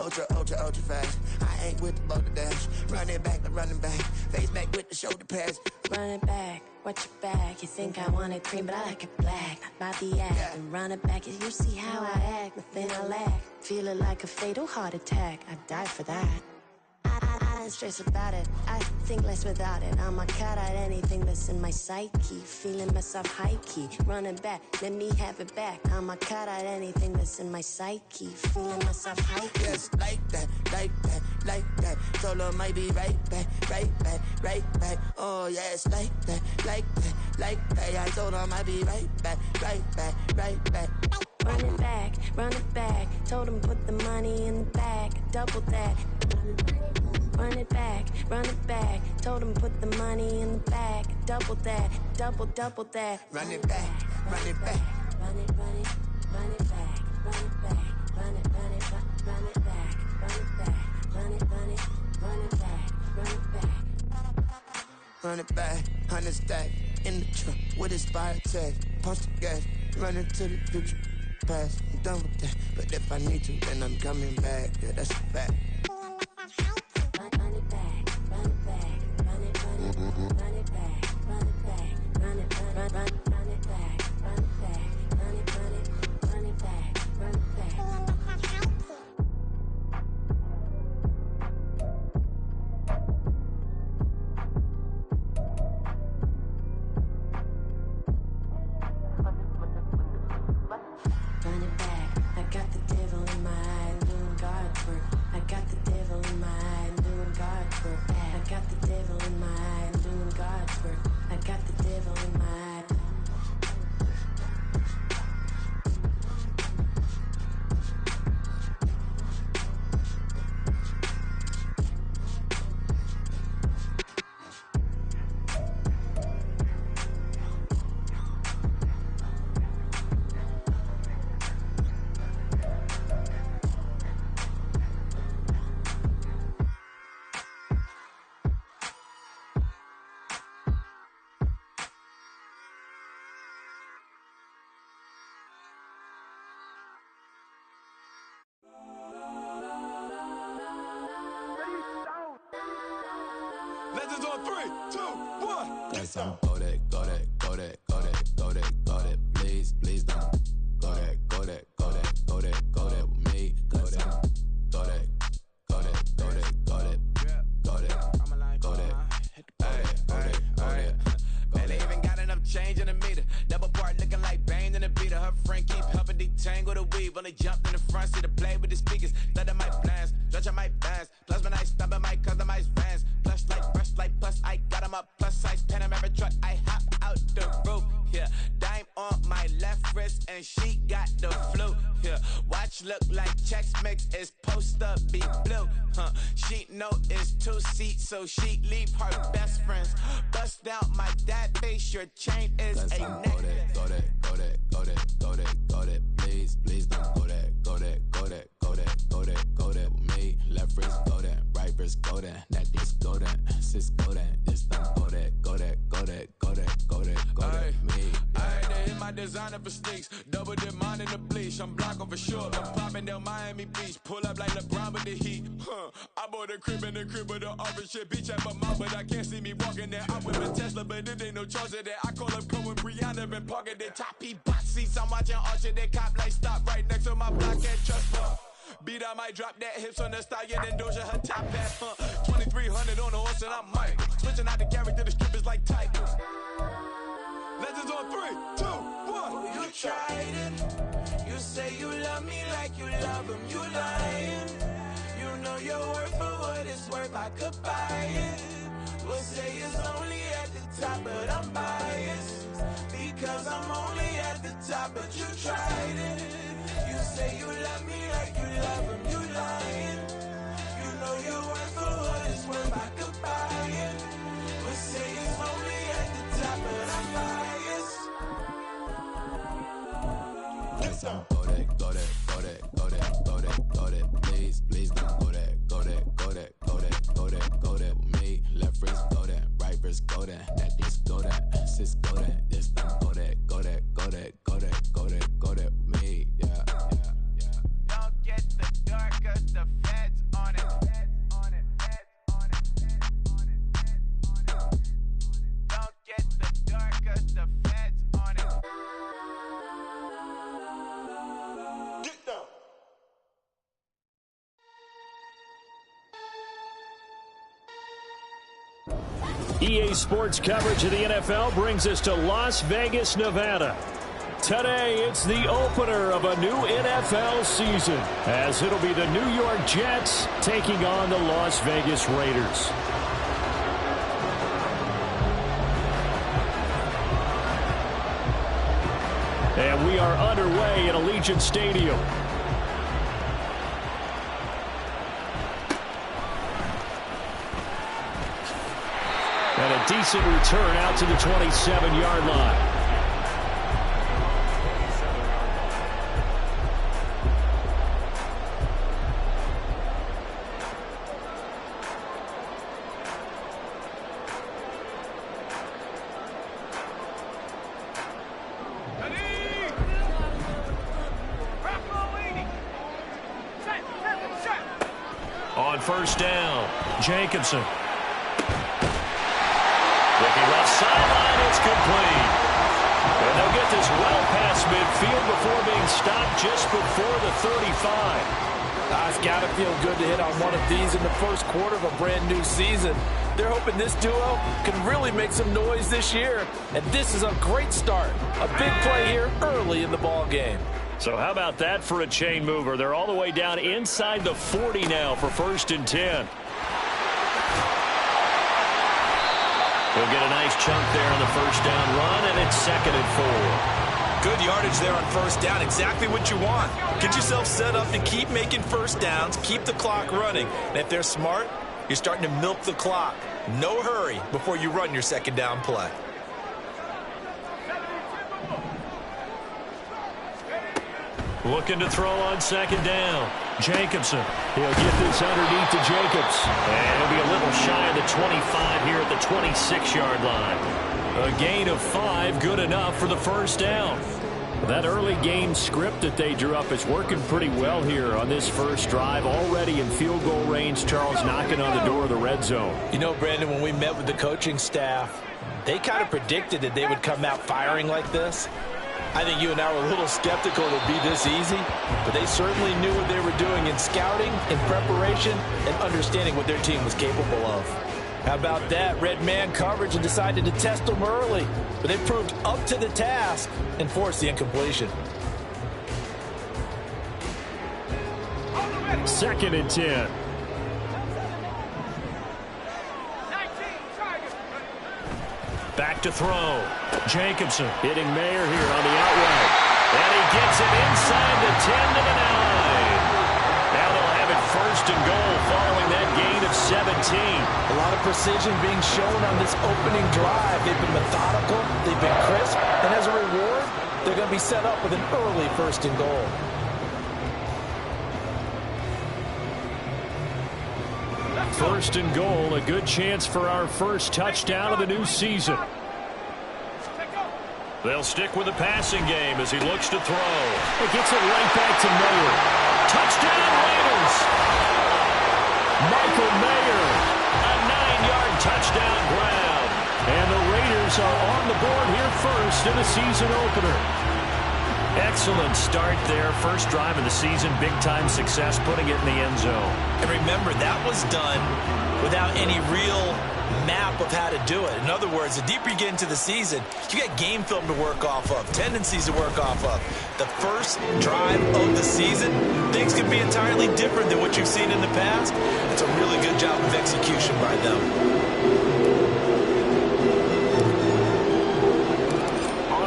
ultra, ultra, ultra fast. I ain't with the motor dash. Running back, face back with the shoulder pads. Run it back, watch your back. You think I want it cream, but I like it black. Not the act, and run it back. You see how I act, nothing I lack. Feeling like a fatal heart attack. I'd die for that. I ain't stressed about it. I think less without it. I'ma cut out anything that's in my psyche. Feeling myself high key. Running back, let me have it back. I'ma cut out anything that's in my psyche. Feeling myself high key. Yes, like that, like that, like that. Solo might be right back, right back, right back. Oh yes, like that, like that, like that. I told her I might be right back, right back, right back. Run it back, run it back. Told him put the money in the bag. Double that. Run it back, run it back. Told him put the money in the bag. Double that, double that. Run it back, run it back. Run it, run it, run it back. Run it back, run it, run it, run it back. Run it back, run it, run it, run it back. Run it back. Run it back, 100 stack in the truck with expired tag. Punch the gas, running to the future. Past, I'm done with that. But if I need to, then I'm coming back. Yeah, that's a fact. Run it back, run it back, run it, run it, run it back, run it back, run it, run it back, run it back, run it, run it, run it back, run it back. Run it back, I got the devil in my eye, doing God's work. I got the devil in my eye, doing God's work. I got the devil in my eye, doing God's work. I got the devil in my eye. Legends on 3, 2, 1. Let's go that, go that, go that, go that, go that, go that. Please, please don't. Go that, go that, go that, go that, go that with me. Go that, go that, go that, go that, go that, go that, go that. Man, they even got enough change in the meter. Double part looking like Bane in the beater. Her friend keep helping detangle the weave. When they jumped in the front seat to play with the speakers. Thunder my plans, stretch on my bands. Plus when I stumble my customized vans. Plush like brush like plus I got 'em up. Plus size Panamera truck. I hop out the roof. Yeah, dime on my left wrist and she got the flu. Yeah, watch look like Chex Mix. It's post up be blue. She know it's 2 seats, so she leave her best friends. Bust out my dad face. Your chain is Let's a go neck. that, go that, go that, go that, go that, go that. Please, please don't go that, go that, go that, go that, go that, go that with me. Left wrist go that, right wrist go that, necklace go that, sis go that, it's don't go that, go that, go that, go that, go that, go that with me. Ayy, they hit my designer for sneaks. Double dip mine in the bleach. I'm blocking for sure. I'm popping down Miami Beach. Pull up like LeBron with the heat. I bought a crib in the crib with the office shit. Beach at my mom, but I can't see me walking there. I'm with a Tesla, but it ain't no charge of that. I call up Cohen, Brianna, been parking the top box seats. I'm watching Archer, they cop like stop right next to my block at Trust Fund. Beat, I might drop that hips on the stallion and Doja her top hat. 2300 on the horse and I'm Mike. Switching out the character, the strippers like Tigers. Legends on 3, 2, 1. Oh, you tried it. You say you love me like you love him. You lying. You know your worth for what it's worth. I could buy it. We'll say it's only at the top, but I'm biased because I'm only at the top. But you tried it. You say you love me like you love him. You lying. You know your worth for what it's worth. I could buy it. We'll say it's only at the top, but I'm biased. Let's go that, go that, go that, go that, go that, go that. Please, please don't go that, go that, go that, go that, go that, go that with me. Left wrist go that, right wrist go that, necklace go that, sis go that, this don't go that, go that, go that, go that, go that, go that with me. EA Sports coverage of the NFL brings us to Las Vegas, Nevada. Today, it's the opener of a new NFL season, as it'll be the New York Jets taking on the Las Vegas Raiders. And we are underway at Allegiant Stadium. And a decent return out to the 27-yard line. On first down, Jacobson. Looking left sideline, it's complete. And they'll get this well past midfield before being stopped just before the 35. It's got to feel good to hit on one of these in the first quarter of a brand new season. They're hoping this duo can really make some noise this year. And this is a great start. A big play here early in the ball game. So how about that for a chain mover? They're all the way down inside the 40 now for 1st and 10. He'll get a nice chunk there on the first down run, and it's 2nd and 4. Good yardage there on first down. Exactly what you want. Get yourself set up to keep making first downs, keep the clock running. And if they're smart, you're starting to milk the clock. No hurry before you run your second down play. Looking to throw on 2nd down. Jacobson. He'll get this underneath to Jacobs. And he'll be a little shy of the 25 here at the 26-yard line. A gain of 5, good enough for the first down. That early game script that they drew up is working pretty well here on this first drive. Already in field goal range, Charles, knocking on the door of the red zone. You know, Brandon, when we met with the coaching staff, they kind of predicted that they would come out firing like this. I think you and I were a little skeptical it would be this easy, but they certainly knew what they were doing in scouting, in preparation, and understanding what their team was capable of. How about that? Red man coverage and decided to test them early, but they proved up to the task and forced the incompletion. 2nd and 10. Back to throw. Jacobson hitting Mayer here on the outright. And he gets it inside the 10 to the 9. Now they'll have it 1st and goal following that gain of 17. A lot of precision being shown on this opening drive. They've been methodical, they've been crisp, and as a reward, they're going to be set up with an early 1st and goal. First and goal, a good chance for our first touchdown of the new season. They'll stick with the passing game as he looks to throw. He gets it right back to Mayer. Touchdown Raiders! Michael Mayer, a 9-yard touchdown grab. And the Raiders are on the board here first in the season opener. Excellent start there. First drive of the season, big-time success, putting it in the end zone. And remember, that was done without any real map of how to do it. In other words, the deeper you get into the season, you got game film to work off of, tendencies to work off of. The first drive of the season, things can be entirely different than what you've seen in the past. It's a really good job of execution by them.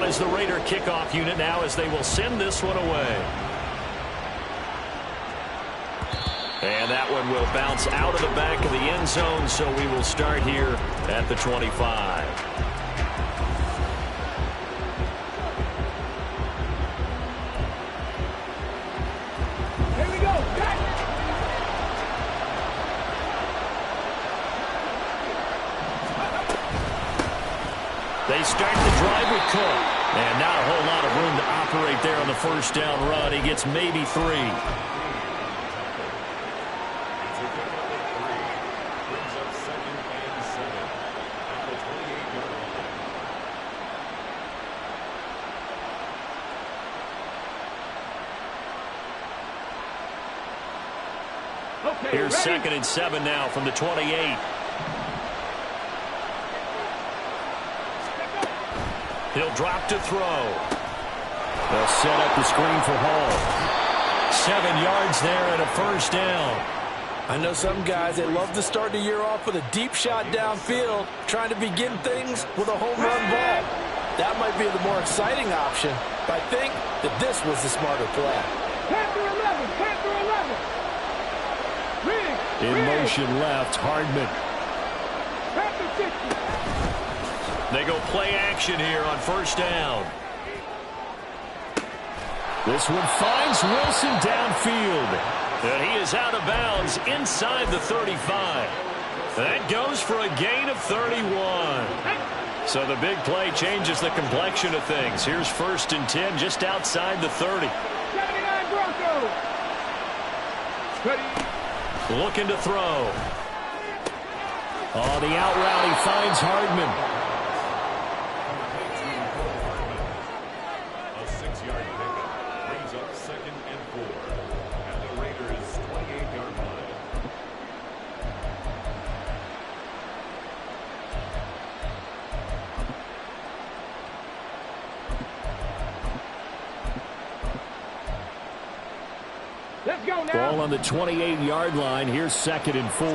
Is the Raider kickoff unit now as they will send this one away. And that one will bounce out of the back of the end zone, so we will start here at the 25. Here we go. They start the drive with Cook. And not a whole lot of room to operate there on the first down run. He gets maybe 3. Here's 2nd and 7 now from the 28. He'll drop to throw. They'll set up the screen for Hall. 7 yards there and a first down. I know some guys, they love to start the year off with a deep shot downfield, trying to begin things with a home run ball. That might be the more exciting option, but I think that this was the smarter play. Panther 11, Panther 11. In motion left, Hardman. Panther 60. They go play action here on first down. This one finds Wilson downfield. And he is out of bounds inside the 35. That goes for a gain of 31. So the big play changes the complexion of things. Here's 1st and 10 just outside the 30. 79 Broncos. Looking to throw. Oh, the out route, he finds Hardman. A 6-yard pickup brings up 2nd and 4 at the Raiders' 28-yard line. Let's go now. Ball on the 28-yard line. Here's 2nd and 4.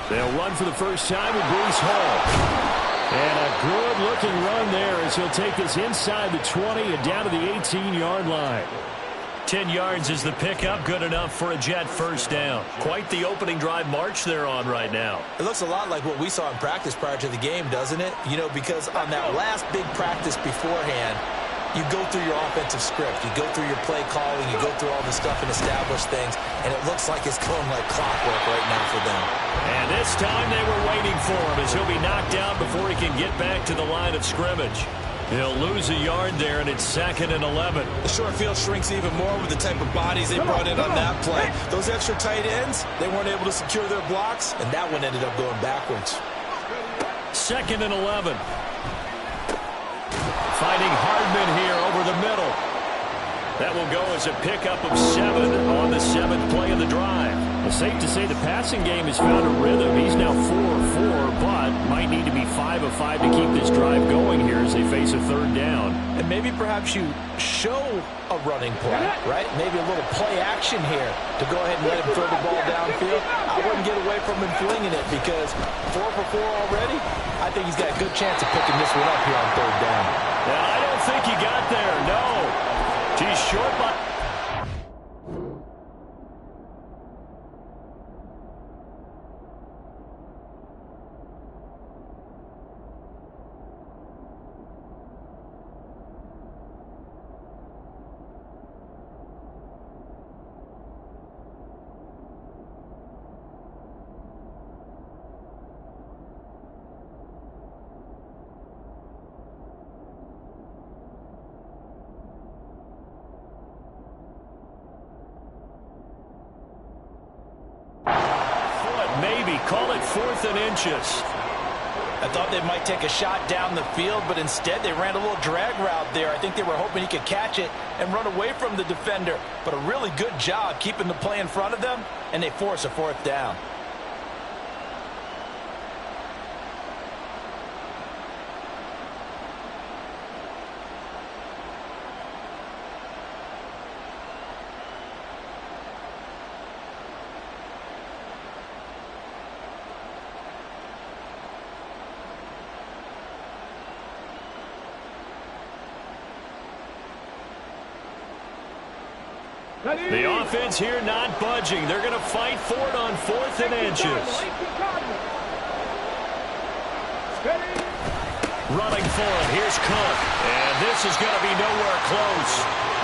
They'll run for the first time with Breece Hall. And a good-looking run there as he'll take this inside the 20 and down to the 18-yard line. 10 yards is the pickup, good enough for a Jet first down. Quite the opening drive march they're on right now. It looks a lot like what we saw in practice prior to the game, doesn't it? You know, because on that last big practice beforehand, you go through your offensive script. You go through your play calling. You go through all this stuff and establish things. And it looks like it's going like clockwork right now for them. And this time they were waiting for him as he'll be knocked down before he can get back to the line of scrimmage. He'll lose a yard there, and it's 2nd and 11. The short field shrinks even more with the type of bodies they brought in on that play. Those extra tight ends, they weren't able to secure their blocks, and that one ended up going backwards. 2nd and 11. Finding Hardman here over the middle. That will go as a pickup of 7 on the 7th play of the drive. Well, safe to say the passing game has found a rhythm. He's now 4 of 4, but might need to be 5 of 5 to keep this drive going here as they face a 3rd down. And maybe perhaps you show a running play, right? Maybe a little play action here to go ahead and let him throw the ball downfield. I wouldn't get away from him flinging it because 4 for 4 already, I think he's got a good chance of picking this one up here on 3rd down. Well, I don't think he got there, no. He's short by... Call it 4th and inches. I thought they might take a shot down the field, but instead they ran a little drag route there. I think they were hoping he could catch it and run away from the defender. But a really good job keeping the play in front of them, and they force a 4th down. The offense here not budging. They're going to fight for it on 4th and inches. Running for it. Here's Cook. And this is going to be nowhere close.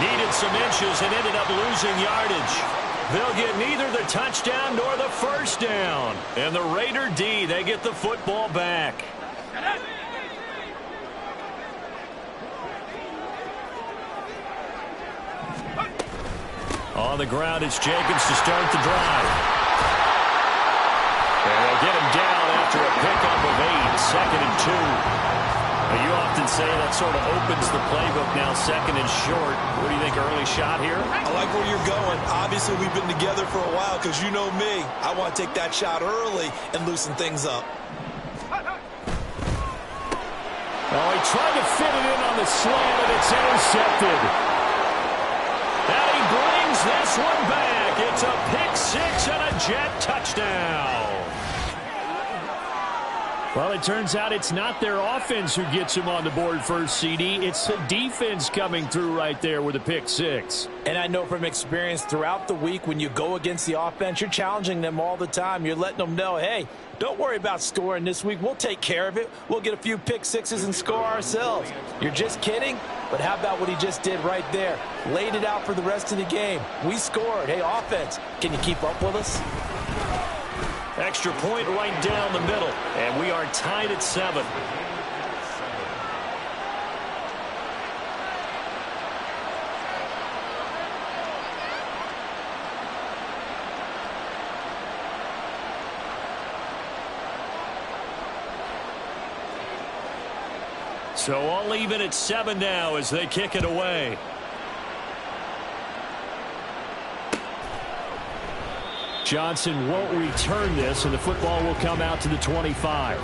Needed some inches and ended up losing yardage. They'll get neither the touchdown nor the first down. And the Raider D, they get the football back. On the ground, it's Jacobs to start the drive. And they'll get him down after a pickup of 8, 2nd and 2. Well, you often say that sort of opens the playbook now, second and short. What do you think, early shot here? I like where you're going. Obviously, we've been together for a while because you know me. I want to take that shot early and loosen things up. Oh, he tried to fit it in on the slant, and it's intercepted. And he brings this one back. It's a pick six and a Jet touchdown. Well, it turns out it's not their offense who gets him on the board first, CD. It's the defense coming through right there with a pick six. And I know from experience throughout the week, when you go against the offense, you're challenging them all the time. You're letting them know, hey, don't worry about scoring this week. We'll take care of it. We'll get a few pick sixes and score ourselves. You're just kidding? But how about what he just did right there? Laid it out for the rest of the game. We scored. Hey, offense, can you keep up with us? Extra point right down the middle. And we are tied at 7. So all even at 7 now as they kick it away. Johnson won't return this, and the football will come out to the 25.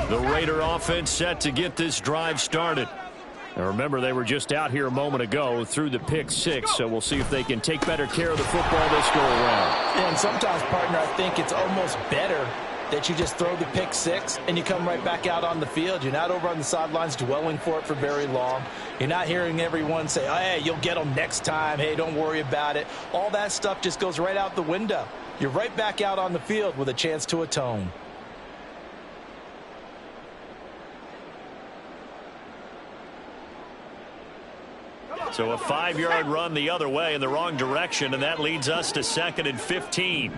The Raider offense set to get this drive started. Now remember, they were just out here a moment ago through the pick six, so we'll see if they can take better care of the football this go around. And sometimes, partner, I think it's almost better that you just throw the pick six and you come right back out on the field. You're not over on the sidelines dwelling for it for very long. You're not hearing everyone say, oh, hey, you'll get them next time. Hey, don't worry about it. All that stuff just goes right out the window. You're right back out on the field with a chance to atone. So a 5-yard run the other way in the wrong direction, and that leads us to 2nd and 15.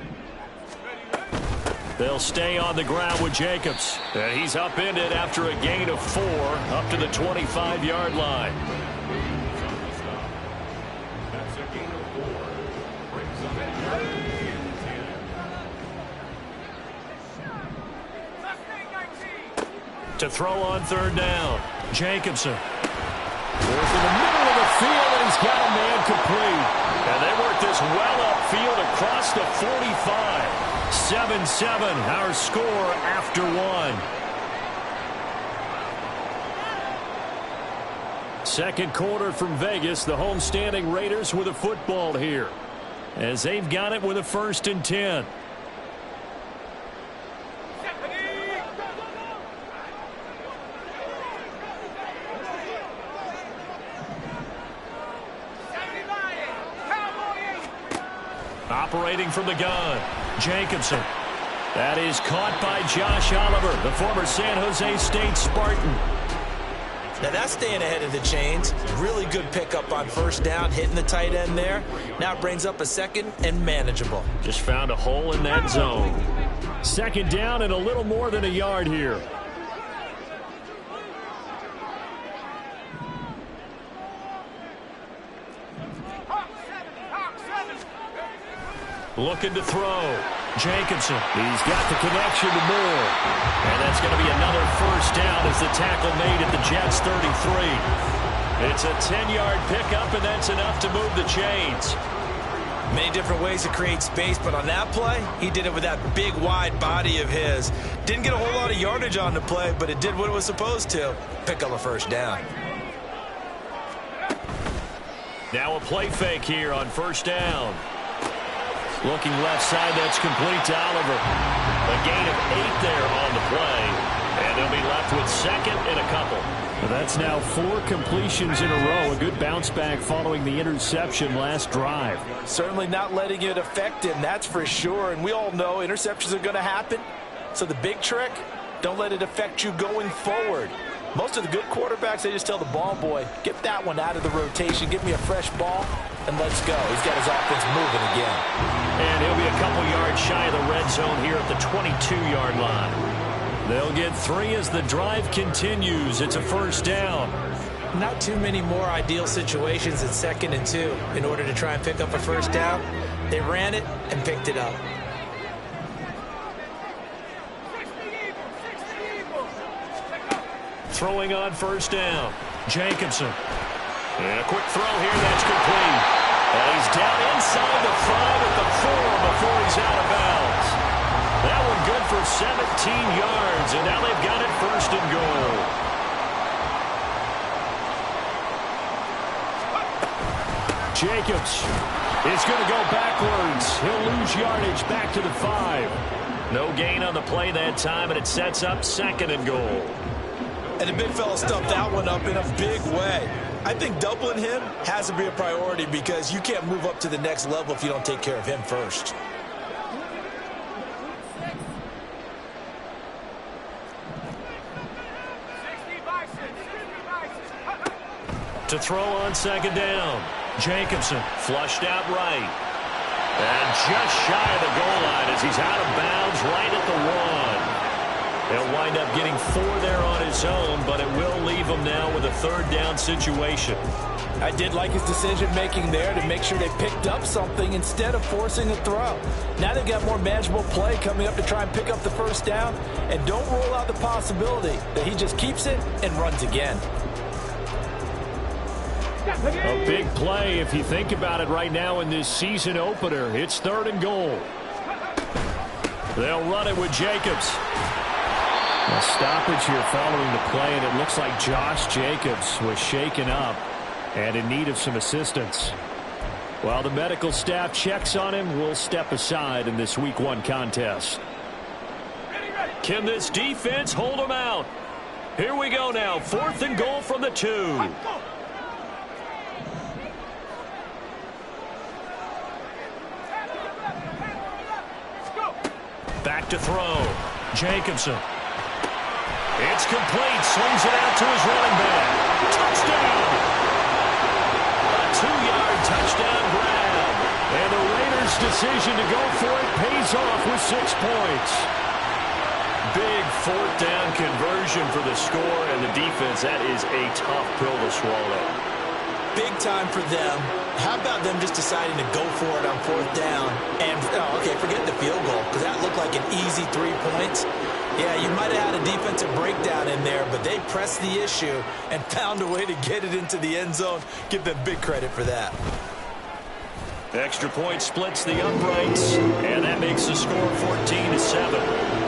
They'll stay on the ground with Jacobs. And he's upended after a gain of 4 up to the 25-yard line. That's a gain of 4. Brings up at 10. To throw on 3rd down, Jacobson. Goes in the middle of the field, and he's got a man complete. And they work this well upfield across the 45. 7-7, our score after 1. Second quarter from Vegas, the homestanding Raiders with a football here, as they've got it with a 1st and 10. Operating from the gun, Jacobson. That is caught by Josh Oliver, the former San Jose State Spartan. Now that's staying ahead of the chains. Really good pickup on 1st down, hitting the tight end there. Now it brings up a 2nd and manageable. Just found a hole in that zone. 2nd down and a little more than a yard here. Looking to throw. Jacobson. He's got the connection to Moore. And that's going to be another 1st down as the tackle made at the Jets' 33. It's a 10-yard pickup, and that's enough to move the chains. Many different ways to create space, but on that play, he did it with that big, wide body of his. Didn't get a whole lot of yardage on the play, but it did what it was supposed to. Pick up a 1st down. Now a play fake here on 1st down. Looking left side, that's complete to Oliver. A gain of 8 there on the play. And they'll be left with 2nd and a couple. Well, that's now 4 completions in a row. A good bounce back following the interception last drive. Certainly not letting it affect him, that's for sure. And we all know interceptions are going to happen. So the big trick, don't let it affect you going forward. Most of the good quarterbacks, they just tell the ball boy, get that one out of the rotation. Give me a fresh ball. and let's go. He's got his offense moving again. And he'll be a couple yards shy of the red zone here at the 22-yard line. They'll get 3 as the drive continues. It's a first down. Not too many more ideal situations at 2nd and 2 in order to try and pick up a first down. They ran it and picked it up. Throwing on first down. Jacobson. And a quick throw here, that's complete. And he's down inside the 5 at the 4 before he's out of bounds. That one good for 17 yards, and now they've got it 1st and goal. Jacobs is going to go backwards. He'll lose yardage back to the 5. No gain on the play that time, and it sets up 2nd and goal. And the big fella stuffed that one up in a big way. I think doubling him has to be a priority because you can't move up to the next level if you don't take care of him first. To throw on 2nd down. Jacobson flushed out right. And just shy of the goal line as he's out of bounds right at the 1. He'll wind up getting 4 there on his own, but it will leave him now with a 3rd down situation. I did like his decision-making there to make sure they picked up something instead of forcing a throw. Now they've got more manageable play coming up to try and pick up the first down, and don't rule out the possibility that he just keeps it and runs again. A big play if you think about it right now in this season opener. It's 3rd and goal. They'll run it with Jacobs. A stoppage here following the play, and it looks like Josh Jacobs was shaken up and in need of some assistance. While the medical staff checks on him, we'll step aside in this Week 1 contest. Can this defense hold him out? Here we go now, 4th and goal from the 2. Back to throw. Jacobson. It's complete. Swings it out to his running back. Touchdown! A 2-yard touchdown grab. And the Raiders' decision to go for it pays off with 6 points. Big 4th down conversion for the score, and the defense, that is a tough pill to swallow. Big time for them. How about them just deciding to go for it on 4th down? And, okay, forget the field goal, because that looked like an easy 3 points. Yeah, you might have had a defensive breakdown in there, but they pressed the issue and found a way to get it into the end zone. Give them big credit for that. Extra point splits the uprights, and that makes the score 14-7.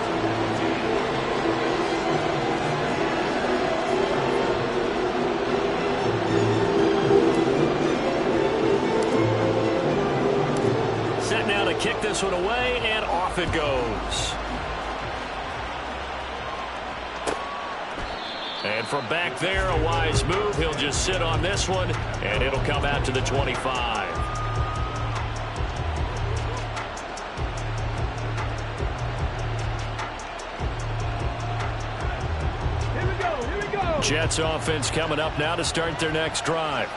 Kick this one away, and off it goes. And from back there, a wise move. He'll just sit on this one, and it'll come out to the 25. Here we go. Jets offense coming up now to start their next drive.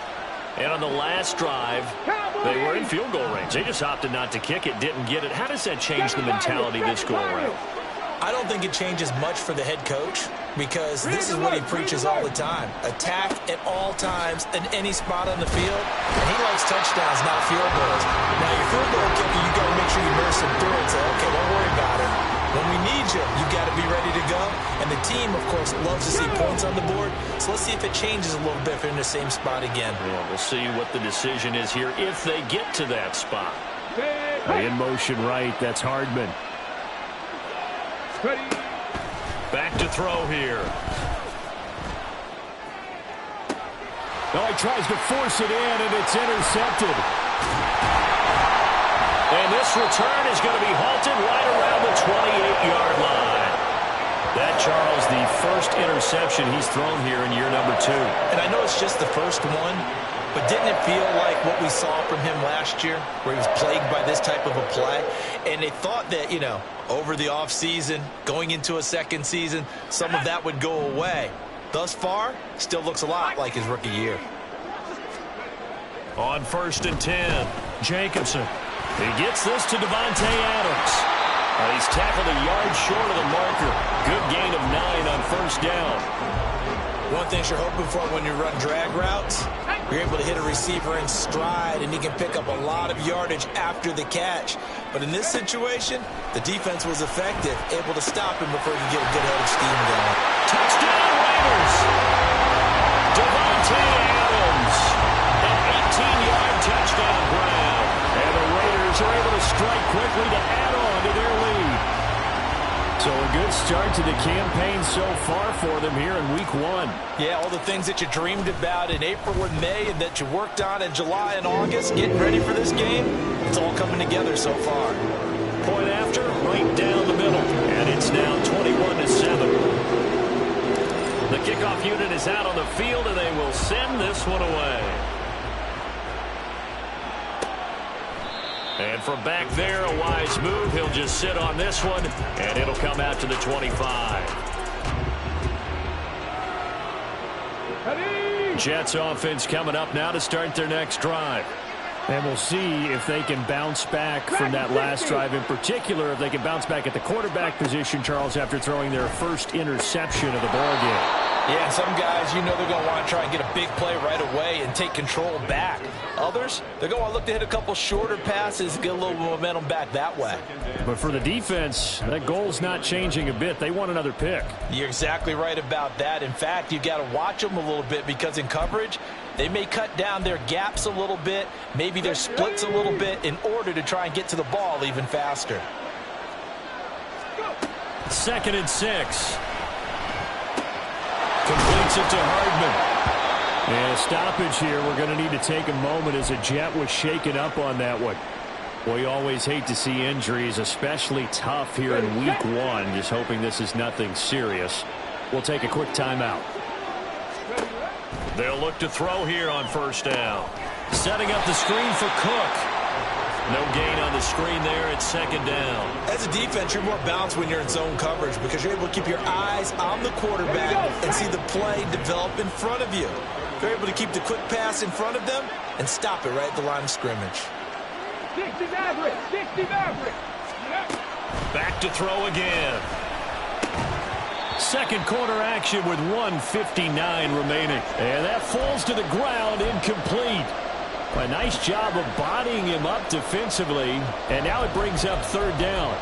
And on the last drive, they were in field goal range. They just opted not to kick it, didn't get it. How does that change the mentality this go-around? I don't think it changes much for the head coach because this is what he preaches all the time. Attack at all times in any spot on the field. And he likes touchdowns, not field goals. Now, your field goal kicker, you got to make sure you nurse him through and say, okay, don't worry about it. When we need you, you got to be ready to go. And the team, of course, loves to see points on the board. So let's see if it changes a little bit if they're in the same spot again. Yeah, we'll see what the decision is here if they get to that spot. In motion right, that's Hardman. Back to throw here. Oh, he tries to force it in, and it's intercepted. And this return is going to be halted right around the 28-yard line. That, Charles, the first interception he's thrown here in year number 2. And I know it's just the first one, but didn't it feel like what we saw from him last year, where he was plagued by this type of a play? And they thought that, you know, over the offseason, going into a second season, some of that would go away. Thus far, still looks a lot like his rookie year. On 1st and 10, Jacobson. He gets this to Devontae Adams. He's tackled a yard short of the marker. Good gain of 9 on 1st down. One thing you're hoping for when you run drag routes, you're able to hit a receiver in stride, and he can pick up a lot of yardage after the catch. But in this situation, the defense was effective, able to stop him before he could get a good head of steam going. Touchdown, Raiders! Devontae Adams, an 18-yard touchdown grab. And the Raiders are able to strike quickly to add on to their lead. So a good start to the campaign so far for them here in Week 1. Yeah, all the things that you dreamed about in April and May and that you worked on in July and August, getting ready for this game, it's all coming together so far. Point after, right down the middle. And it's now 21-7. The kickoff unit is out on the field, and they will send this one away. And from back there, a wise move. He'll just sit on this one, and it'll come out to the 25. Jets offense coming up now to start their next drive. And we'll see if they can bounce back from that last drive. In particular, if they can bounce back at the quarterback position, Charles, after throwing their first interception of the ballgame. Yeah, some guys, you know they're going to want to try and get a big play right away and take control back. Others, they're going to look to hit a couple shorter passes, get a little momentum back that way. But for the defense, that goal's not changing a bit. They want another pick. You're exactly right about that. In fact, you got to watch them a little bit because in coverage, they may cut down their gaps a little bit, maybe their splits a little bit in order to try and get to the ball even faster. 2nd and 6. Completes it to Hardman. And a stoppage here. We're going to need to take a moment as a Jet was shaken up on that one. We always hate to see injuries, especially tough here in Week 1. Just hoping this is nothing serious. We'll take a quick timeout. They'll look to throw here on 1st down. Setting up the screen for Cook. No gain on the screen there at 2nd down. As a defense, you're more balanced when you're in zone coverage because you're able to keep your eyes on the quarterback and see the play develop in front of you. You're able to keep the quick pass in front of them and stop it right at the line of scrimmage. 60 Maverick! 60 Maverick! Back to throw again. Second quarter action with 1:59 remaining. And that falls to the ground, incomplete. A nice job of bodying him up defensively. And now it brings up 3rd down.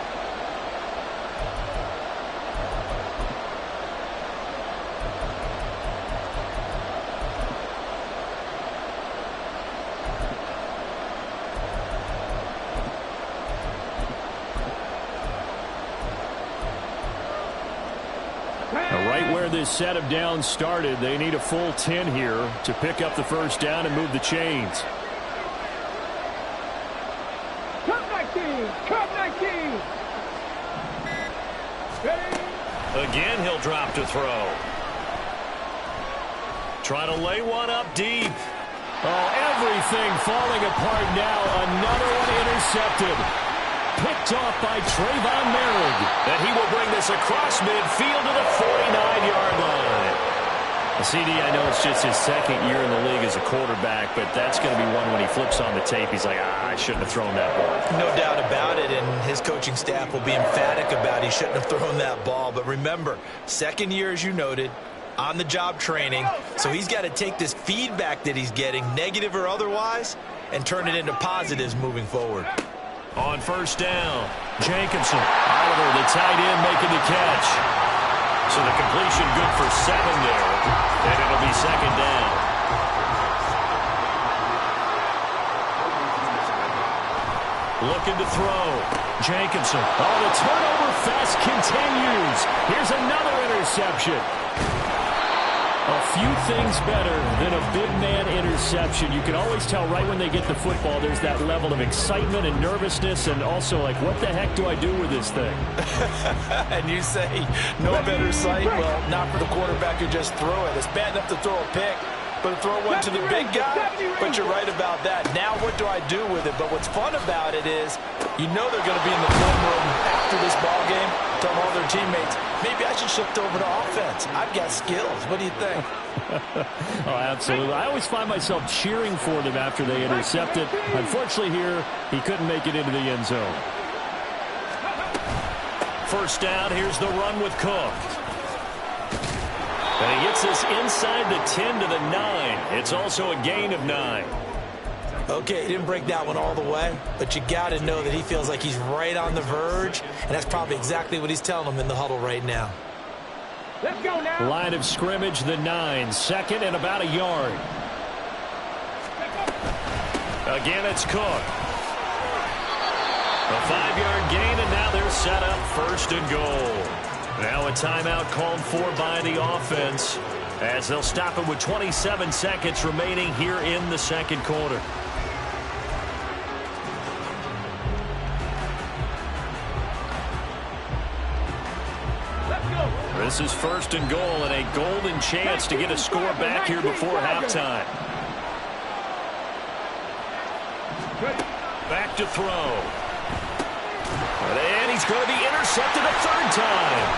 Right where this set of downs started, they need a full 10 here to pick up the 1st down and move the chains. Cup 19! Cup 19! Again, he'll drop to throw. Trying to lay one up deep. Oh, everything falling apart now. Another one intercepted. Picked off by Trayvon Merrick. And he will bring this across midfield to the 49-yard line. CD, I know it's just his 2nd year in the league as a quarterback, but that's going to be one when he flips on the tape. He's like, I shouldn't have thrown that ball. No doubt about it, and his coaching staff will be emphatic about he shouldn't have thrown that ball. But remember, 2nd year, as you noted, on-the-job training, so he's got to take this feedback that he's getting, negative or otherwise, and turn it into positives moving forward. On 1st down, Jacobson. Oliver, the tight end, making the catch. So the completion good for 7 there, and it'll be 2nd down. Looking to throw. Jacobson. Oh, the turnover fest continues. Here's another interception. A few things better than a big man interception. You can always tell right when they get the football, there's that level of excitement and nervousness, and also like, what the heck do I do with this thing? And you say, no better sight? Well, not for the quarterback who just threw it. It's bad enough to throw a pick, but to throw one to the big guy? But you're right about that. Now what do I do with it? But what's fun about it is, you know they're going to be in the film room after this ball game, telling all their teammates, maybe I should shift over to offense. I've got skills. What do you think? Oh, absolutely. I always find myself cheering for them after they intercept it. Unfortunately here, he couldn't make it into the end zone. First down, here's the run with Cook. And he gets this inside the 10 to the 9. It's also a gain of 9. Okay, he didn't break that one all the way, but you got to know that he feels like he's right on the verge, and that's probably exactly what he's telling them in the huddle right now. Let's go now. Line of scrimmage, the 9. Second and about a yard. Again, it's Cook. A 5-yard gain, and now they're set up first and goal. Now a timeout called for by the offense as they'll stop it with 27 seconds remaining here in the second quarter. This is first and goal and a golden chance to get a score back here before halftime. Back to throw. And he's going to be intercepted a third time.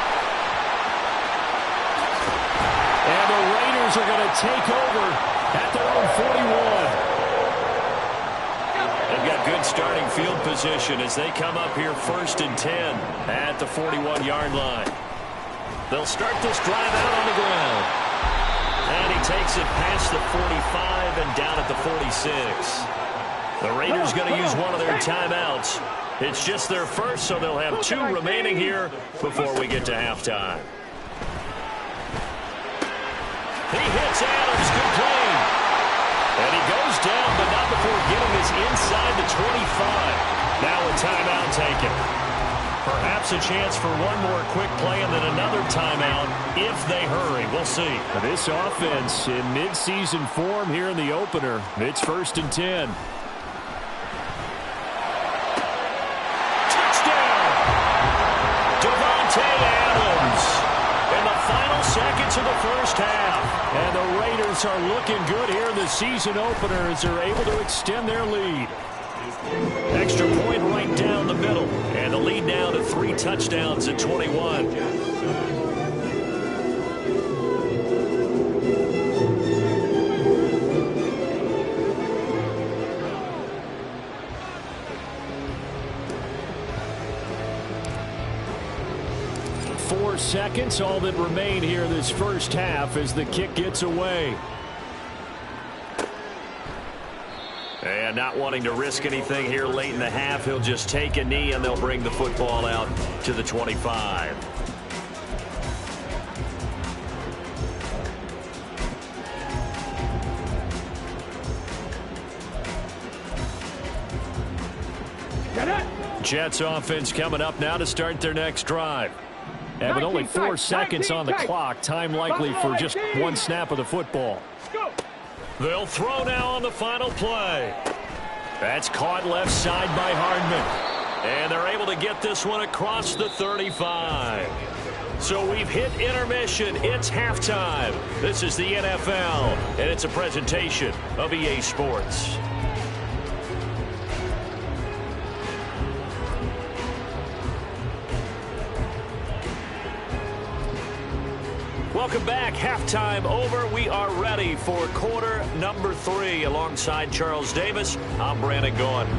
And the Raiders are going to take over at their own 41. They've got good starting field position as they come up here first and 10 at the 41-yard line. They'll start this drive out on the ground. And he takes it past the 45 and down at the 46. The Raiders going to use one of their timeouts. It's just their first, so they'll have 2 remaining here before we get to halftime. He hits Adams, good play. And he goes down, but not before getting this inside the 25. Now a timeout taken. Perhaps a chance for one more quick play and then another timeout if they hurry. We'll see. This offense in midseason form here in the opener. It's first and 10. Seconds of the first half. And the Raiders are looking good here in the season opener as they're able to extend their lead. Extra point right down the middle. And the lead now to 3 touchdowns at 21. Seconds, all that remain here this first half as the kick gets away. And not wanting to risk anything here late in the half, he'll just take a knee and they'll bring the football out to the 25. Jets offense coming up now to start their next drive. And with only 4 seconds on the clock, time likely for just one snap of the football. They'll throw now on the final play. That's caught left side by Hardman. And they're able to get this one across the 35. So we've hit intermission. It's halftime. This is the NFL, and it's a presentation of EA Sports. Welcome back. Halftime over. We are ready for quarter number 3. Alongside Charles Davis, I'm Brandon Gordon.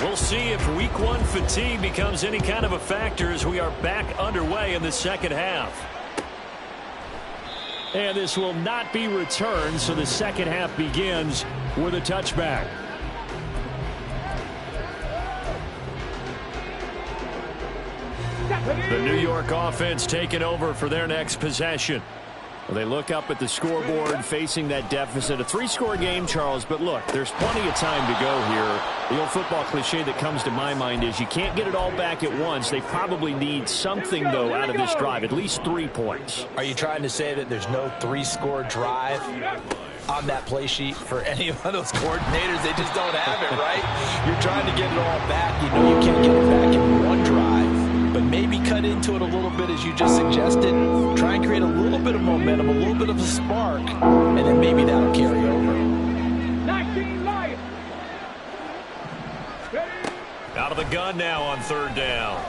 We'll see if week 1 fatigue becomes any kind of a factor as we are back underway in the second half. And this will not be returned, so the second half begins with a touchback. The New York offense taking over for their next possession. Well, they look up at the scoreboard facing that deficit. A 3-score game, Charles, but look, there's plenty of time to go here. The old football cliche that comes to my mind is you can't get it all back at once. They probably need something, though, out of this drive, at least 3 points. Are you trying to say that there's no 3-score drive on that play sheet for any of those coordinators? They just don't have it, right? You're trying to get it all back. You know you can't get it back in one drive. But maybe cut into it a little bit as you just suggested. Try and create a little bit of momentum, a little bit of a spark, and then maybe that'll carry over. 19 Lions. gun now on 3rd down.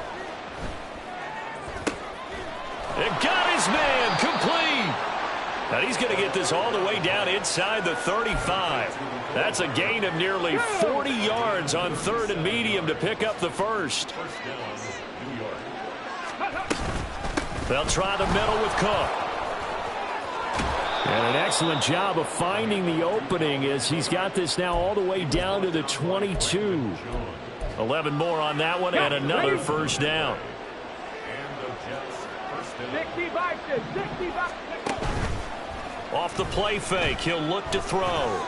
And got his man complete. And he's going to get this all the way down inside the 35. That's a gain of nearly 40 yards on 3rd and medium to pick up the first. They'll try the middle with Cook. And an excellent job of finding the opening as he's got this now all the way down to the 22. 11 more on that one and another first down. 65. Off the play fake, he'll look to throw.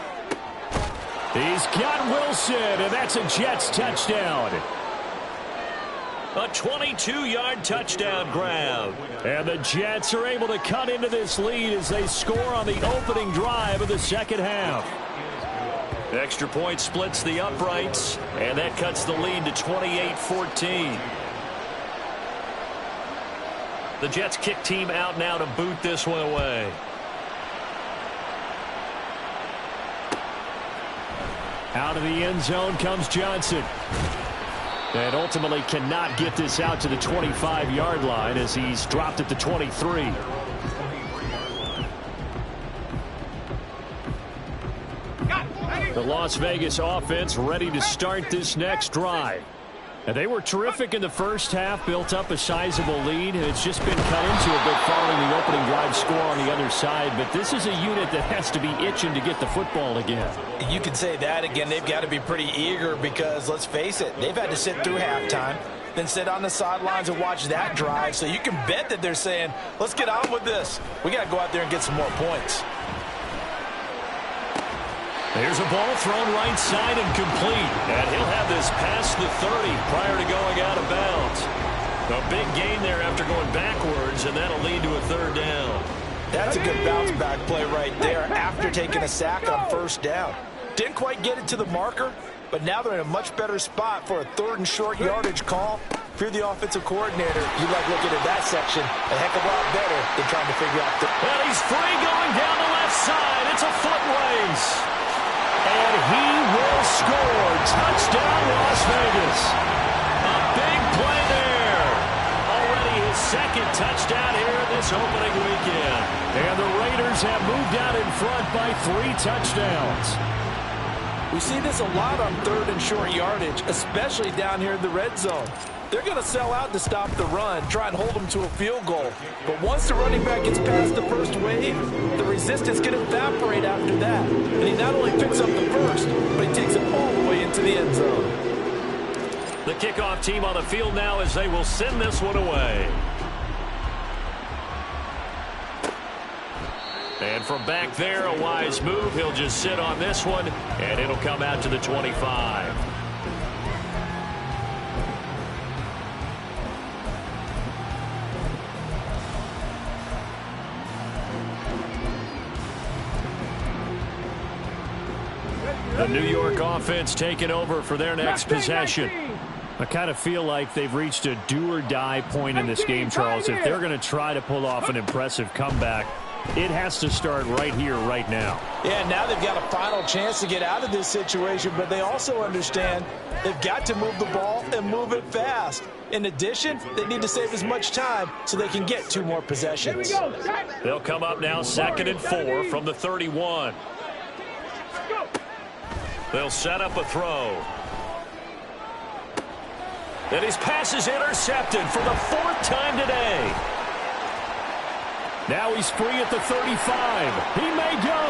He's got Wilson, and that's a Jets touchdown. A 22-yard touchdown grab. And the Jets are able to cut into this lead as they score on the opening drive of the second half. Extra point splits the uprights, and that cuts the lead to 28-14. The Jets kick team out now to boot this one away. Out of the end zone comes Johnson. And ultimately cannot get this out to the 25-yard line as he's dropped at the 23. The Las Vegas offense ready to start this next drive. And they were terrific in the first half, built up a sizable lead, and it's just been cut into a bit following the opening drive score on the other side. But this is a unit that has to be itching to get the football again. You can say that again. They've got to be pretty eager because, let's face it, they've had to sit through halftime, then sit on the sidelines and watch that drive. So you can bet that they're saying, let's get on with this. We got to go out there and get some more points. There's a ball thrown right side and complete. And he'll have this past the 30 prior to going out of bounds. A big gain there after going backwards, and that'll lead to a 3rd down. That's a good bounce back play right there after taking a sack on 1st down. Didn't quite get it to the marker, but now they're in a much better spot for a 3rd and short yardage call. If you're the offensive coordinator, you like looking at that section a heck of a lot better than trying to figure out the... And he's free going down the left side. It's a foot race. And he will score. Touchdown, Las Vegas. A big play there. Already his 2nd touchdown here in this opening weekend. And the Raiders have moved out in front by 3 touchdowns. We see this a lot on 3rd and short yardage, especially down here in the red zone. They're going to sell out to stop the run, try and hold them to a field goal. But once the running back gets past the first wave, the resistance can evaporate after that. And he not only picks up the first, but he takes it all the way into the end zone. The kickoff team on the field now as they will send this one away. And from back there, a wise move. He'll just sit on this one, and it'll come out to the 25. The New York offense taking over for their next possession. I kind of feel like they've reached a do-or-die point in this game, Charles. If they're going to try to pull off an impressive comeback, it has to start right here, right now. Yeah, now they've got a final chance to get out of this situation, but they also understand they've got to move the ball and move it fast. In addition, they need to save as much time so they can get 2 more possessions. They'll come up now 2nd and 4 from the 31. They'll set up a throw. And his pass is intercepted for the 4th time today. Now he's free at the 35. He may go.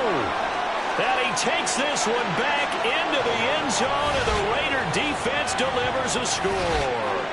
And he takes this one back into the end zone, and the Raider defense delivers a score.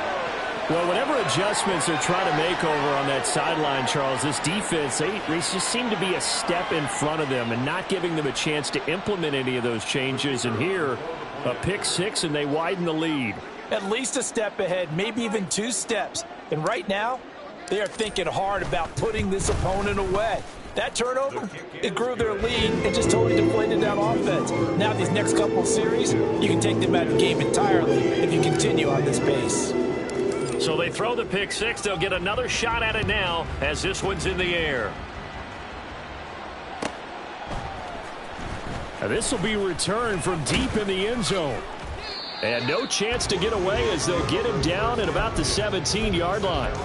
Well, whatever adjustments they're trying to make over on that sideline, Charles, this defense, they just seem to be a step in front of them and not giving them a chance to implement any of those changes. And here, a pick 6, and they widen the lead. At least a step ahead, maybe even 2 steps. And right now, they are thinking hard about putting this opponent away. That turnover, it grew their lead and just totally deflated that offense. Now these next couple of series, you can take them out of the game entirely if you continue on this pace. So they throw the pick 6. They'll get another shot at it now as this one's in the air. And this will be returned from deep in the end zone. And no chance to get away as they'll get him down at about the 17-yard line.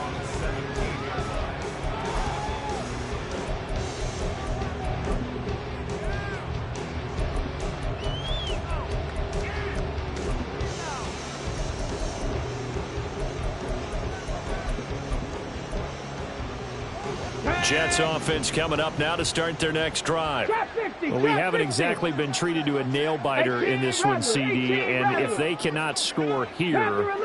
Jets offense coming up now to start their next drive. Well, we haven't exactly been treated to a nail-biter in this one, CD, and if they cannot score here,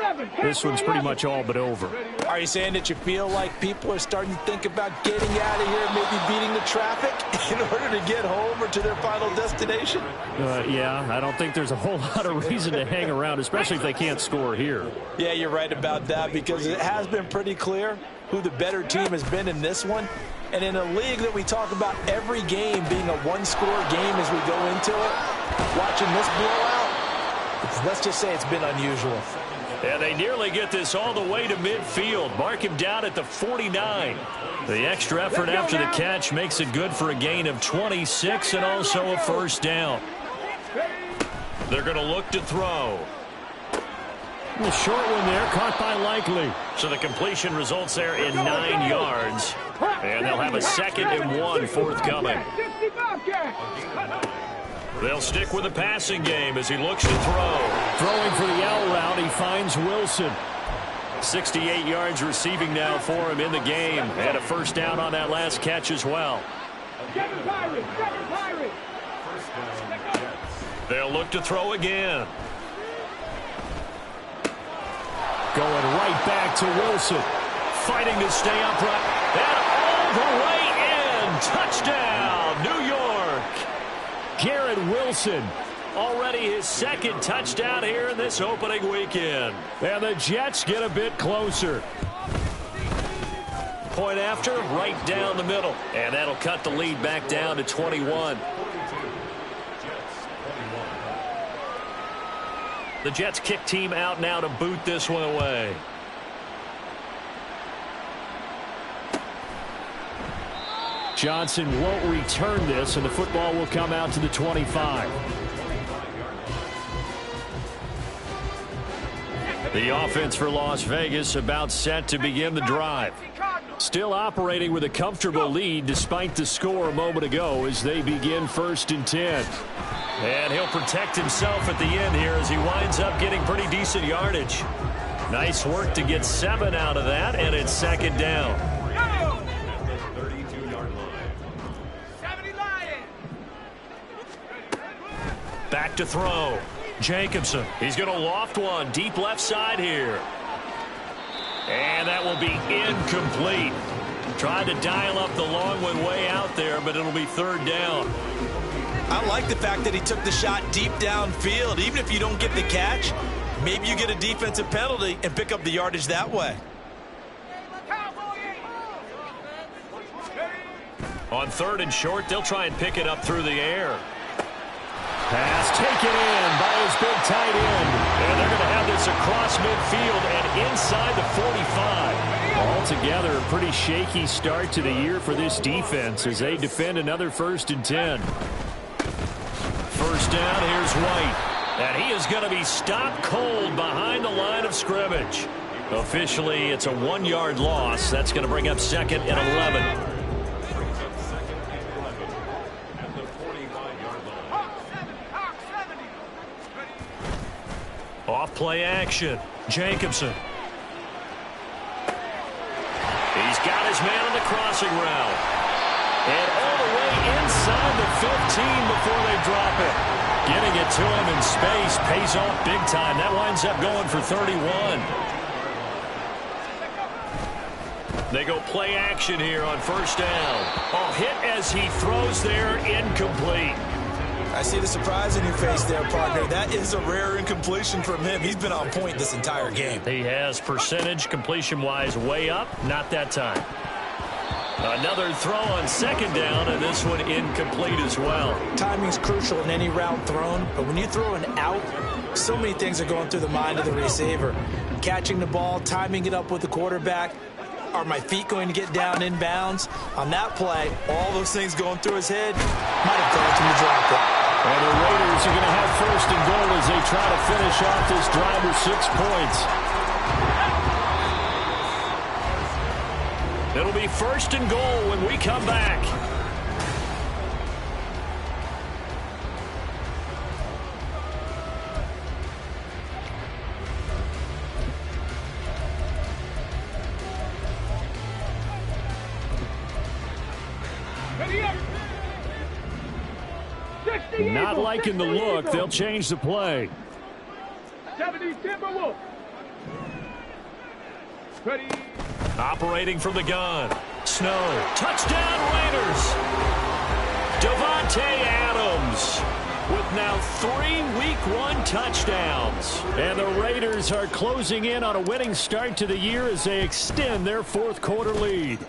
this one's pretty much all but over. Are you saying that you feel like people are starting to think about getting out of here, maybe beating the traffic in order to get home or to their final destination? Yeah, I don't think there's a whole lot of reason to hang around, especially if they can't score here. Yeah, you're right about that, because it has been pretty clear who the better team has been in this one. And in a league that we talk about every game being a one-score game as we go into it, watching this blowout, let's just say it's been unusual. And they nearly get this all the way to midfield. Mark him down at the 49. The extra effort after the catch makes it good for a gain of 26 and also a first down. They're going to look to throw. A short one there, caught by Likely. So the completion results there in 9 yards. And they'll have a 2nd and 1 forthcoming. They'll stick with the passing game as he looks to throw. Throwing for the out route, he finds Wilson. 68 yards receiving now for him in the game. And a first down on that last catch as well. They'll look to throw again. Going right back to Wilson. Fighting to stay upright. And all the way in. Touchdown, New York. Garrett Wilson. Already his 2nd touchdown here in this opening weekend. And the Jets get a bit closer. Point after, right down the middle. And that'll cut the lead back down to 21. The Jets kick team out now to boot this one away. Johnson won't return this, and the football will come out to the 25. The offense for Las Vegas about set to begin the drive. Still operating with a comfortable lead despite the score a moment ago as they begin 1st and 10. And he'll protect himself at the end here as he winds up getting pretty decent yardage. Nice work to get 7 out of that, and it's 2nd down. Back to throw. Jacobson. He's going to loft one deep left side here. And that will be incomplete. Tried to dial up the long one way out there, but it'll be 3rd down. I like the fact that he took the shot deep downfield. Even if you don't get the catch, maybe you get a defensive penalty and pick up the yardage that way. On 3rd and short, they'll try and pick it up through the air. Pass taken in by his big tight end. And they're going to have this across midfield and inside the 45. Altogether, a pretty shaky start to the year for this defense as they defend another 1st and 10. First down, here's White. And he is going to be stopped cold behind the line of scrimmage. Officially, it's a 1-yard loss. That's going to bring up 2nd and 11. Off play action. Jacobson. He's got his man on the crossing route. And all the way inside the 15 before they drop it. Getting it to him in space pays off big time. That winds up going for 31. They go play action here on 1st down. Oh, hit as he throws there, incomplete. I see the surprise in your face there, partner. That is a rare incompletion from him. He's been on point this entire game. He has percentage completion-wise way up. Not that time. Another throw on 2nd down, and this one incomplete as well. Timing's crucial in any route thrown, but when you throw an out, so many things are going through the mind of the receiver. Catching the ball, timing it up with the quarterback. Are my feet going to get down inbounds? On that play, all those things going through his head might have caused him to drop it. And the Raiders are going to have first and goal as they try to finish off this drive with 6 points. It'll be first and goal when we come back. Not liking the look. They'll change the play. 70 Timberwolves. Ready. Operating from the gun. Snow. Touchdown Raiders. Devontae Adams with now 3 Week 1 touchdowns. And the Raiders are closing in on a winning start to the year as they extend their 4th quarter lead.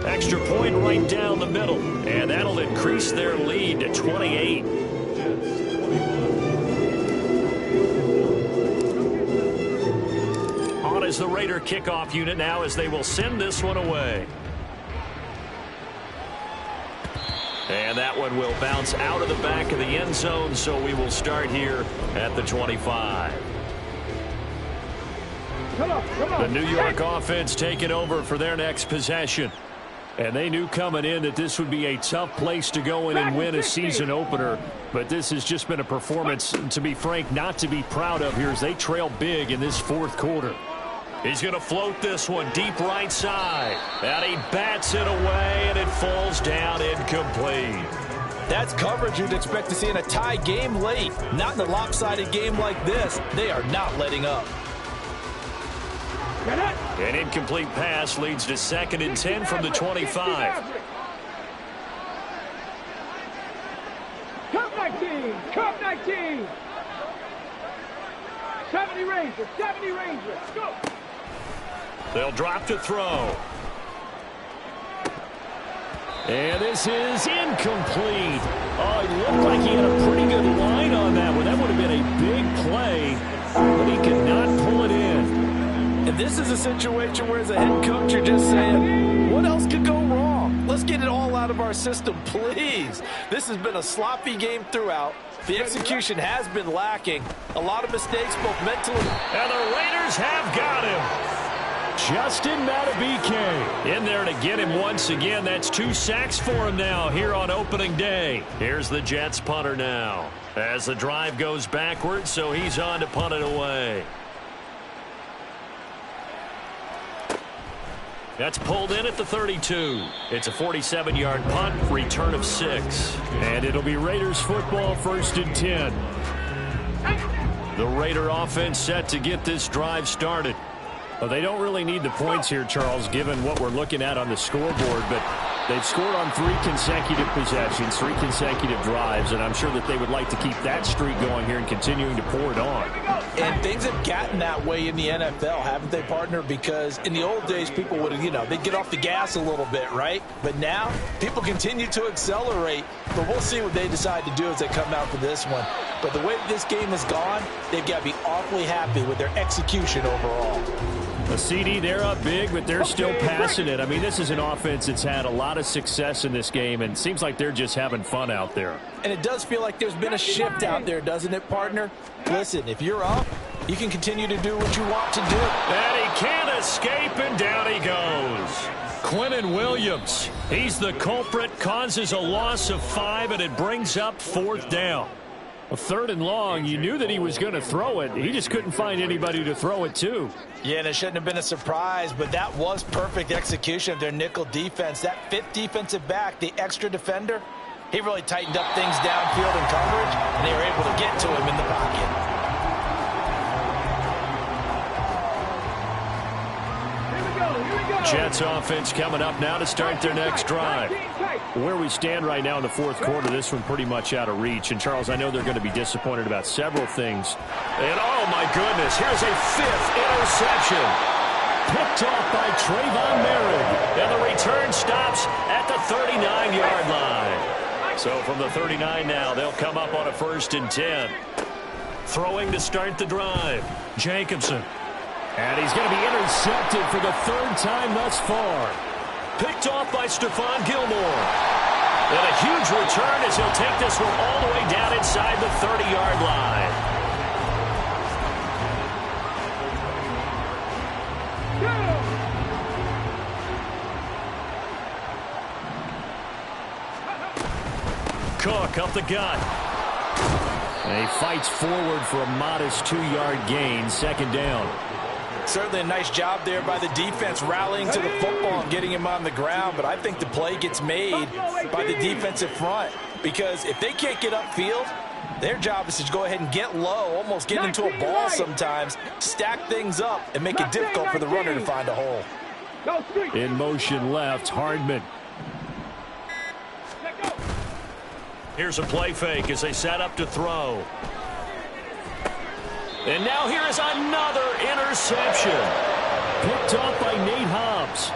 Extra point right down the middle, and that'll increase their lead to 28. On is the Raider kickoff unit now as they will send this one away. And that one will bounce out of the back of the end zone, so we will start here at the 25. Come on. The New York offense taking over for their next possession. And they knew coming in that this would be a tough place to go in and win a season opener. But this has just been a performance, to be frank, not to be proud of here as they trail big in this 4th quarter. He's going to float this one deep right side. And he bats it away, and it falls down incomplete. That's coverage you'd expect to see in a tie game late. Not in a lopsided game like this. They are not letting up. An incomplete pass leads to 2nd and 10 from the 25. Cup 19. 70 Rangers. Go. They'll drop to throw. And this is incomplete. Oh, it looked like he had a pretty good line on that one. That would have been a big play, but he could not pull it in. And this is a situation where as a head coach you're just saying, what else could go wrong? Let's get it all out of our system, please. This has been a sloppy game throughout. The execution has been lacking. A lot of mistakes, both mentally. And the Raiders have got him. Justin Madubuike in there to get him once again. That's 2 sacks for him now here on opening day. Here's the Jets punter now as the drive goes backwards, so he's on to punt it away. That's pulled in at the 32. It's a 47-yard punt, return of 6. And it'll be Raiders football, 1st and 10. The Raider offense set to get this drive started. Well, they don't really need the points here, Charles, given what we're looking at on the scoreboard, but they've scored on 3 consecutive possessions, 3 consecutive drives, and I'm sure that they would like to keep that streak going here and continuing to pour it on. And things have gotten that way in the NFL, haven't they, partner? Because in the old days, people would have, they'd get off the gas a little bit, right? But now, people continue to accelerate, but we'll see what they decide to do as they come out for this one. But the way that this game has gone, they've got to be awfully happy with their execution overall. A CD, they're up big, but they're still passing it. I mean, this is an offense that's had a lot of success in this game, and it seems like they're just having fun out there. And it does feel like there's been a shift out there, doesn't it, partner? Listen, if you're up, you can continue to do what you want to do. And he can't escape, and down he goes. Quinnen Williams, he's the culprit, causes a loss of 5, and it brings up 4th down. A 3rd and long, you knew that he was going to throw it. He just couldn't find anybody to throw it to. Yeah, and it shouldn't have been a surprise, but that was perfect execution of their nickel defense. That 5th defensive back, the extra defender, he really tightened up things downfield in coverage, and they were able to get to him in the pocket. Jets offense coming up now to start their next drive. Where we stand right now in the 4th quarter, this one pretty much out of reach. And, Charles, I know they're going to be disappointed about several things. And, oh, my goodness, here's a 5th interception. Picked off by Trayvon Merrick. And the return stops at the 39-yard line. So from the 39 now, they'll come up on a 1st and 10. Throwing to start the drive, Jacobson. And he's going to be intercepted for the 3rd time thus far. Picked off by Stephon Gilmore. And a huge return as he'll take this one all the way down inside the 30-yard line. Cook up the gut. And he fights forward for a modest 2-yard gain, second down. Certainly a nice job there by the defense rallying to the football and getting him on the ground, but I think the play gets made by the defensive front because if they can't get upfield, their job is to go ahead and get low, almost get into a ball sometimes, stack things up, and make it difficult for the runner to find a hole. In motion left, Hardman. Here's a play fake as they set up to throw. And now here is another interception. Picked off by Nate Hobbs.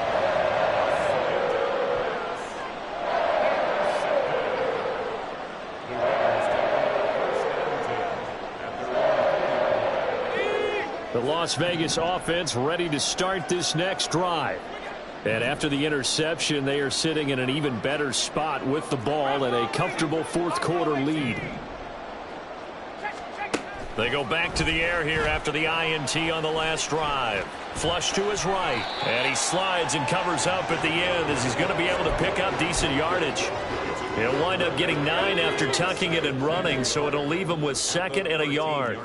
The Las Vegas offense ready to start this next drive. And after the interception, they are sitting in an even better spot with the ball and a comfortable fourth quarter lead. They go back to the air here after the INT on the last drive. Flush to his right. And he slides and covers up at the end as he's going to be able to pick up decent yardage. He'll wind up getting 9 after tucking it and running, so it'll leave him with 2nd and a yard.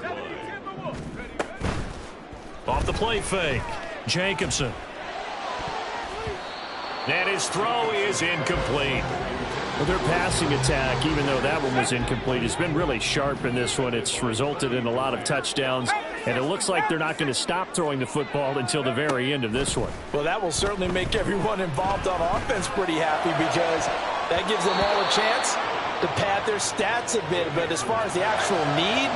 Off the play fake, Jacobson. And his throw is incomplete. Well, their passing attack, even though that one was incomplete, has been really sharp in this one. It's resulted in a lot of touchdowns, and it looks like they're not going to stop throwing the football until the very end of this one. Well, that will certainly make everyone involved on offense pretty happy because that gives them all a chance to pad their stats a bit. But as far as the actual need,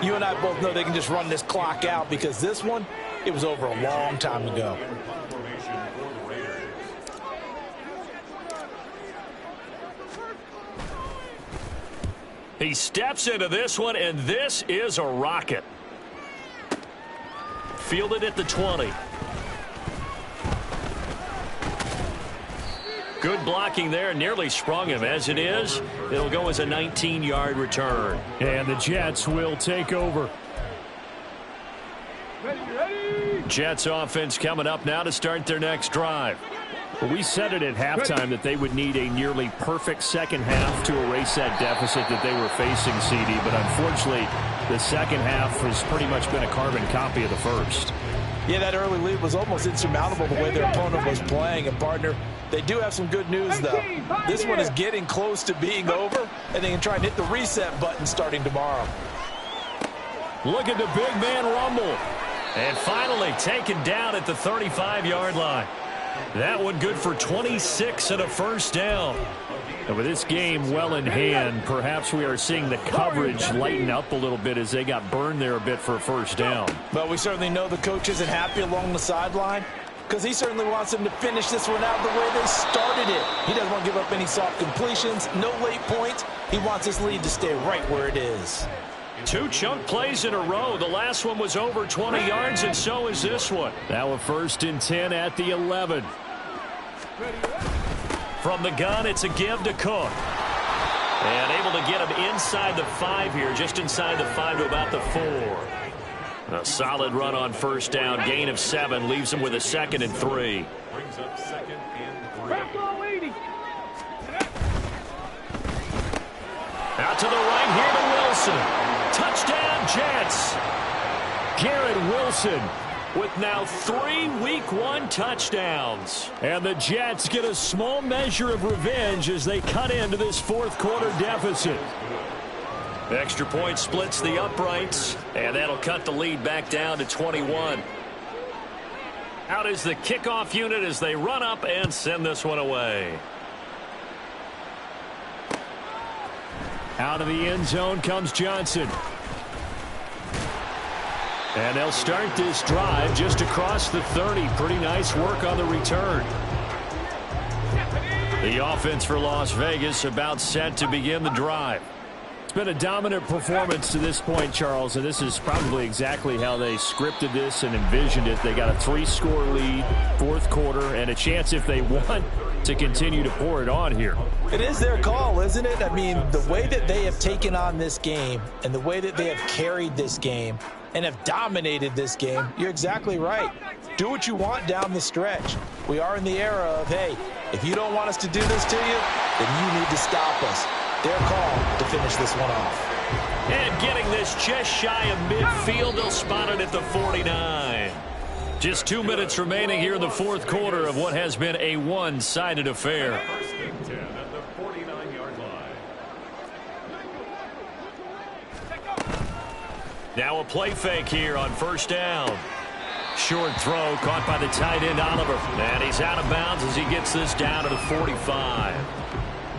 you and I both know they can just run this clock out because this one, it was over a long time ago. He steps into this one, and this is a rocket. Fielded at the 20. Good blocking there, nearly sprung him. As it is, it'll go as a 19-yard return. And the Jets will take over. Jets offense coming up now to start their next drive. Well, we said it at halftime that they would need a nearly perfect second half to erase that deficit that they were facing, CD. But unfortunately, the second half has pretty much been a carbon copy of the first. Yeah, that early lead was almost insurmountable the way their opponent was playing. And, partner, they do have some good news, though. This one is getting close to being over, and they can try and hit the reset button starting tomorrow. Look at the big man rumble. And finally taken down at the 35-yard line. That one good for 26 and a first down. And with this game well in hand, perhaps we are seeing the coverage lighten up a little bit as they got burned there a bit for a first down. But we certainly know the coach isn't happy along the sideline because he certainly wants them to finish this one out the way they started it. He doesn't want to give up any soft completions, no late points. He wants his lead to stay right where it is. 2 chunk plays in a row. The last one was over 20 yards, and so is this one. Now a 1st and 10 at the 11. From the gun, it's a give to Cook. And able to get him inside the 5 here, just inside the 5 to about the 4. A solid run on first down. Gain of 7 leaves him with a 2nd and 3. Brings up 2nd and 3. Out to the right here to Wilson. Touchdown, Jets. Garrett Wilson with now 3 Week 1 touchdowns. And the Jets get a small measure of revenge as they cut into this fourth quarter deficit. Extra point splits the uprights, and that'll cut the lead back down to 21. Out is the kickoff unit as they run up and send this one away. Out of the end zone comes Johnson. And they'll start this drive just across the 30. Pretty nice work on the return. The offense for Las Vegas about set to begin the drive. It's been a dominant performance to this point, Charles, and this is probably exactly how they scripted this and envisioned it. They got a 3-score lead, fourth quarter, and a chance if they won to continue to pour it on here. It is their call, isn't it? I mean, the way that they have taken on this game and the way that they have carried this game and have dominated this game, you're exactly right. Do what you want down the stretch. We are in the era of, hey, if you don't want us to do this to you, then you need to stop us. Their call to finish this one off. And getting this just shy of midfield, they'll spot it at the 49. Just 2 minutes remaining here in the fourth quarter of what has been a one-sided affair. First and 10 at the 49-yard line. Now a play fake here on first down. Short throw caught by the tight end Oliver. And he's out of bounds as he gets this down to the 45.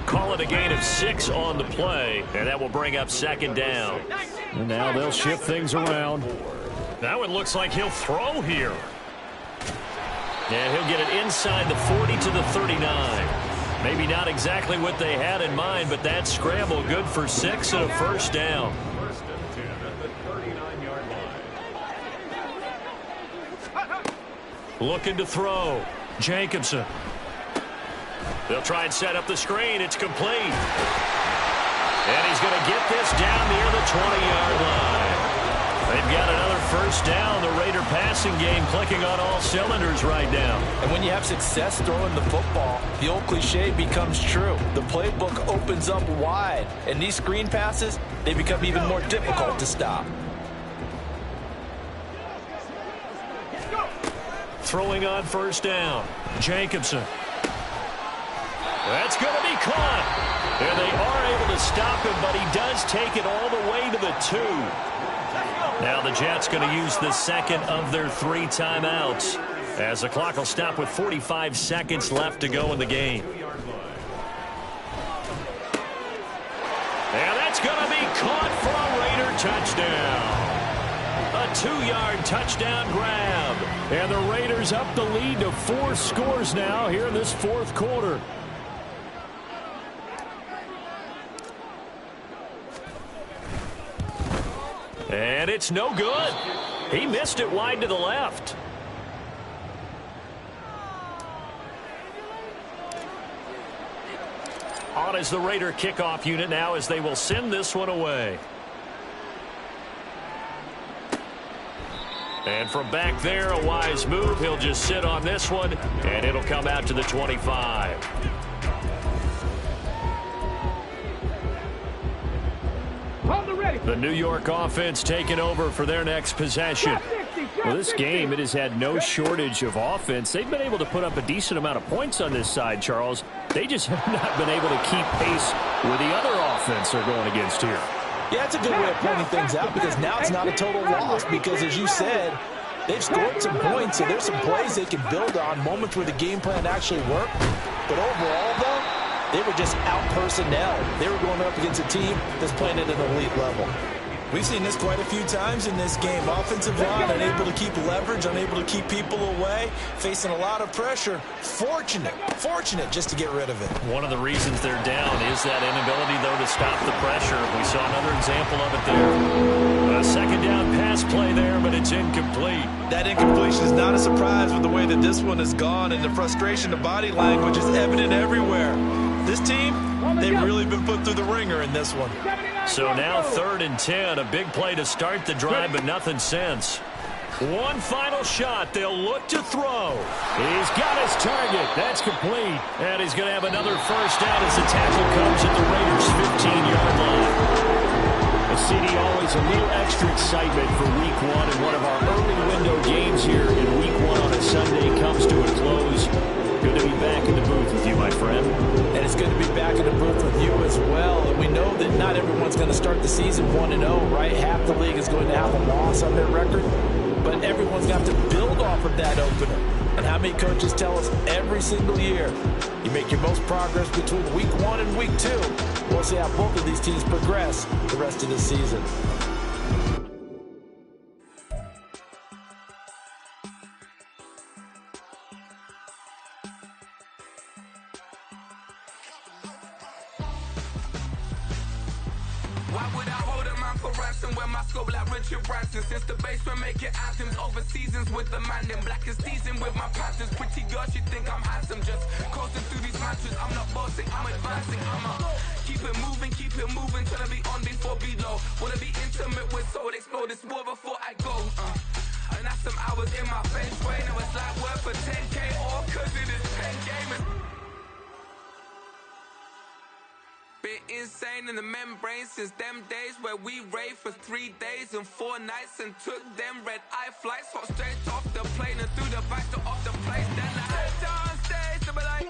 Call it a gain of 6 on the play, and that will bring up second down. And now they'll shift things around. Now it looks like he'll throw here. And he'll get it inside the 40 to the 39. Maybe not exactly what they had in mind, but that scramble good for 6 and a first down. First and 10 at the 39-yard line. Looking to throw. Jacobson. They'll try and set up the screen. It's complete. And he's going to get this down near the 20-yard line. They've got another first down. The Raider passing game clicking on all cylinders right now. And when you have success throwing the football, the old cliche becomes true. The playbook opens up wide. And these screen passes, they become even more difficult to stop. Throwing on first down. Jacobson. That's going to be caught. And they are able to stop him, but he does take it all the way to the 2. Now the Jets going to use the second of their 3 timeouts as the clock will stop with 45 seconds left to go in the game. And that's going to be caught for a Raider touchdown. A 2-yard touchdown grab. And the Raiders up the lead to 4 scores now here in this fourth quarter. And it's no good. He missed it wide to the left. On is the Raider kickoff unit now as they will send this one away. And from back there, a wise move. He'll just sit on this one, and it'll come out to the 25. The New York offense taking over for their next possession. Well, this game, it has had no shortage of offense. They've been able to put up a decent amount of points on this side, Charles. They just have not been able to keep pace with the other offense they're going against here. Yeah, it's a good way of pointing things out because now it's not a total loss because, as you said, they've scored some points, so there's some plays they can build on, moments where the game plan actually worked. But overall, though, they were just out-personnel. They were going up against a team that's playing at an elite level. We've seen this quite a few times in this game. Offensive line unable to keep leverage, unable to keep people away, facing a lot of pressure. Fortunate just to get rid of it. One of the reasons they're down is that inability, though, to stop the pressure. We saw another example of it there. A second down pass play there, but it's incomplete. That incompletion is not a surprise with the way that this one has gone, and the frustration, the body language is evident everywhere. This team, they've really been put through the ringer in this one. So now 3rd and 10, a big play to start the drive, but nothing since. One final shot. They'll look to throw. He's got his target. That's complete. And he's going to have another first down as the tackle comes at the Raiders' 15-yard line. CD, always a little extra excitement for Week 1, and one of our early window games here in Week 1 on a Sunday comes to a close. Good to be back in the booth with you, my friend. And it's good to be back in the booth with you as well. And we know that not everyone's going to start the season 1-0, right? Half the league is going to have a loss on their record. But everyone's got to build off of that opener. And how many coaches tell us every single year, you make your most progress between Week 1 and Week 2. We'll see how both of these teams progress the rest of the season. Why would I hold him out for rest? dancing with my scope like Richard Branson. Since the basement making anthems over seasons with the man in black is teasing with my Panthers. Pretty girl, she think I'm handsome. Just coasting through these mantras. I'm not bossing, I'm advancing. Keep it moving till I be on before below. Wanna be intimate with soul, explore this war before I go. And that's some hours in my bench way. Now it's like work for 10K all cause it is 10 gamers. Been insane in the membrane since them days where we raved for 3 days and 4 nights and took them red eye flights. Hot straight off the plane and through the back door of the place. Then I head down stage to be like